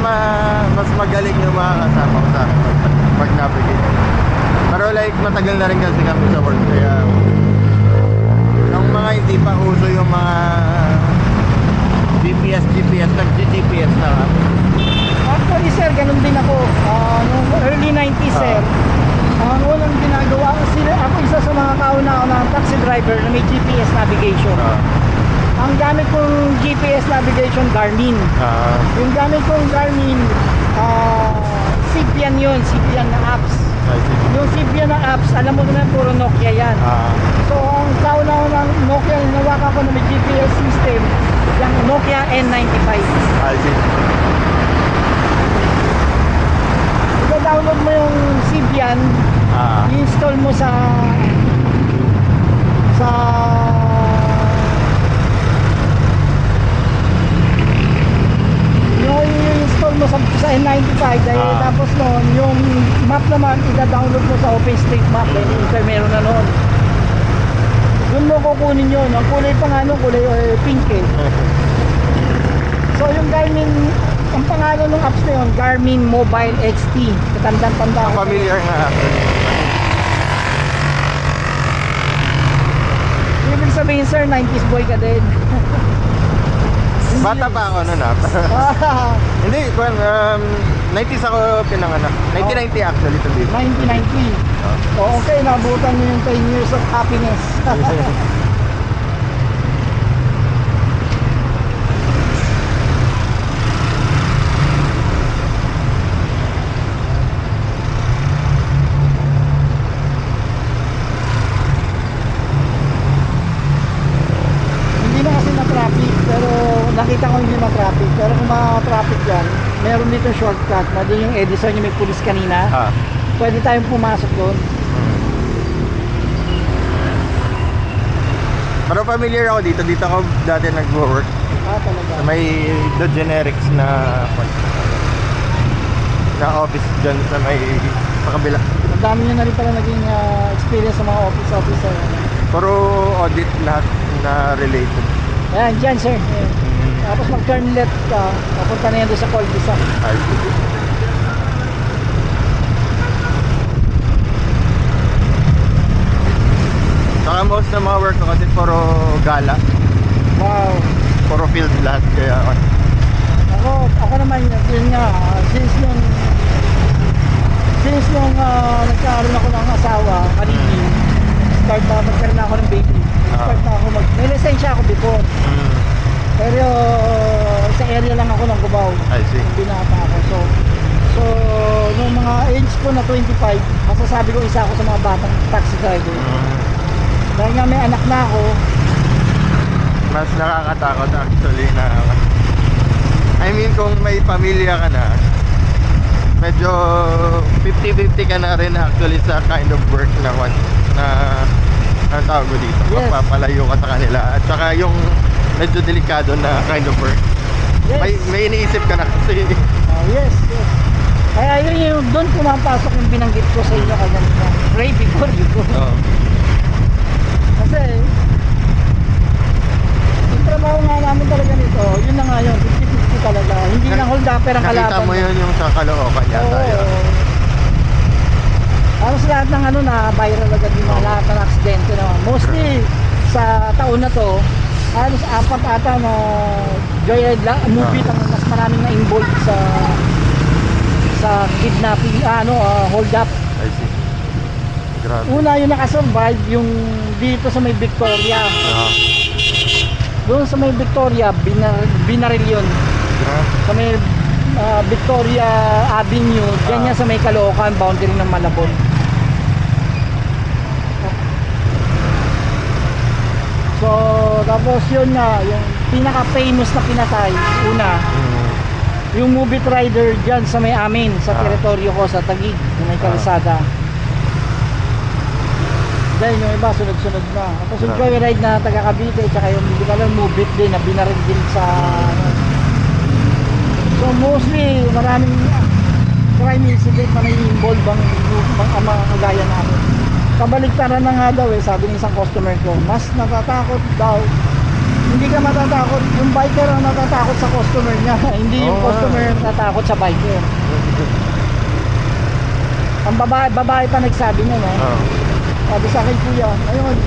mas magaling yung mga kasama ko sa akin pag navigate. Pero like matagal na rin kasi kami sa work, kaya nung mga hindi pa uso yung mga GPS, nag-GPS na kami. Actually sir, ganun din ako. Nung early 90s sir, ang unang ginagawa ako isa sa mga kauna-unang taxi driver na may GPS navigation. Ang gamit kong GPS navigation, Garmin. Yung gamit kong Garmin, Symbian yun, Symbian na apps. Yung Symbian na apps, alam mo naman puro Nokia yan. So ang kauna-unang Nokia na nawakan ko na may GPS system, yung Nokia N95. I-download mo yung Symbian, i-install mo sa i-install mo sa N95 dahil tapos noon yung map naman i-download mo sa OpenStreetMap dahil meron na noon. Doon mo kukunin yun. Ang kulay pa nga kulay pink eh. So yung Garmin, ang pangalan ng apps na yun, Garmin Mobile XT. Katandang-tanda ko. Familiar nga ako. Ibig sabihin sir, 90s boy ka din. Bata pa ako nun Hindi, 90s ako pinanganak. 1990 actually to be. 1990. Okay, nabutan mo yung 10 years of happiness. Nakita ko hindi ma-traffic, pero kung ma-traffic yan, meron dito shortcut na doon yung Edison yung may pulis kanina. Pwede tayong pumasok doon. Pero familiar ako dito. Dito ako dati nag-work. Talaga. May the generics na office dyan sa kabila. Madami nyo na rin pala naging experience sa mga office. Puro audit lahat na related. Ayan, dyan sir. Tapos mag-turn left ka, papunta na yan doon sa cul-de-sac. Saka most ng mga work ko kasi puro gala. Wow. Puro field lahat, kaya ako naman yun nga, since nung nagkaroon ako ng asawa, kanina, magkaroon na ako ng baby. May lisensya ako before. Pero sa area lang ako ng Cubao. Binata ako. So nung mga age ko na 25, masasabi ko isa ako sa mga batang taxi driver. Dahil nga may anak na ako. Mas nakakatakot actually na kung may pamilya ka na, medyo 50-50 ka na rin actually sa kind of work na ang tawag ko dito. Yes. Magpapalayo ka sa kanila. At saka yung medyo delikado na kind of work. Yes. May iniisip ka na kasi. Yes. Kaya yun yung doon pumapasok yung binanggit ko sa inyo kanina. Pray before you go. Kasi yung trabaho nga namin talaga nito, yun na nga yun, 50-50 talaga. Hindi na hold upper ang kalaban. Nakita mo yun yung sa Caloocan yata. Halos lahat ng na viral agad yung mga lahat ng aksidente naman. Mostly sa taon na to, halos 4 ata na joyride movie ang mas maraming na involved sa kidnapping, hold up. I see. Grabe. Una yung nakasurvive yung dito sa may Victoria. Doon sa may Victoria, binaril yun. Sa may Victoria Avenue, ganyan sa may Caloocan, boundary ng Malabon. So, tapos yun nga, yung pinaka-famous na pinatay, una, yung movie rider dyan sa may amin, sa teritoryo ko, sa Taguig, sa may Kalsada. Dahil yung iba, sunod-sunod na. Tapos yung joyride na taga Cavite, tsaka yung hindi ka lang movie din, na binarig din sa... So mostly, maraming crime incident na may involved ang mga kagaya namin. Kabaligtaran na nga daw sabi ng isang customer ko, mas natatakot daw hindi ka matatakot. Yung biker ang natatakot sa customer niya. Hindi yung Oo nga. customer ang natatakot sa biker. Ang babae pa nagsabi niya, no? Oo. Sabi sa akin, kuya, ayun,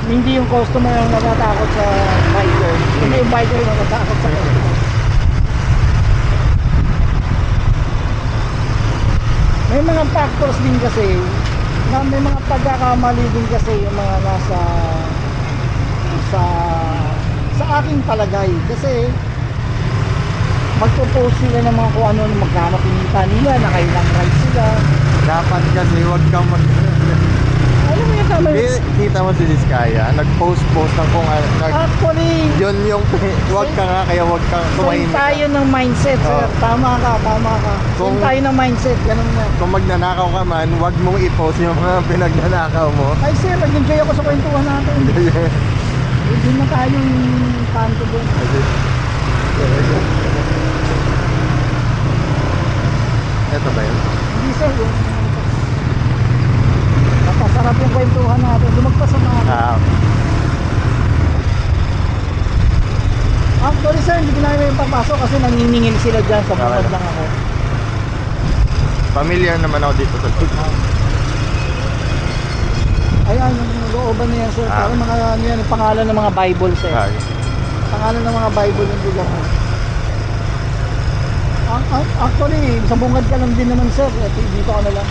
hindi yung customer ang natatakot sa biker. Hindi yung biker ang natatakot sa customer. May mga factors din kasi, may mga pagkakamali din kasi yung mga nasa sa aking palagay. Kasi magpo-post sila ng mga kung ano magkano pinita nila, nakailang rides sila. Dapat kasi wag kang mag... Alam mo yung tama yun? Kita mo si Diskaya, nag-post ng kung ano, Actually, yun yung, wag ka nga, kaya wag kang same tumahimik tayo ka. ng mindset, sir. Oo. Tama ka. Same Kung- tayo ng mindset, ganun nga. Kung magnanakaw ka man, wag mong i-post yung mga pinagnanakaw mo. Ay sir, nag-enjoy ako sa kwentuhan natin. Hindi na tayong kanto doon. Ito ba yun? Hindi sir, yung napasarap yung kwentuhan natin. Lumagpas na natin. Actually sir, hindi ko namin yung papasok kasi naniningil sila dyan sa bukod Okay. lang ako. Familiar naman ako dito sa Ayan, yung looban na yan sir. Ah. Parang mga ano yan, yung pangalan ng mga Bible sir. Pangalan ng mga Bible yung lugar mo. Actually, sa bungad ka lang din naman sir. Dito ka na lang.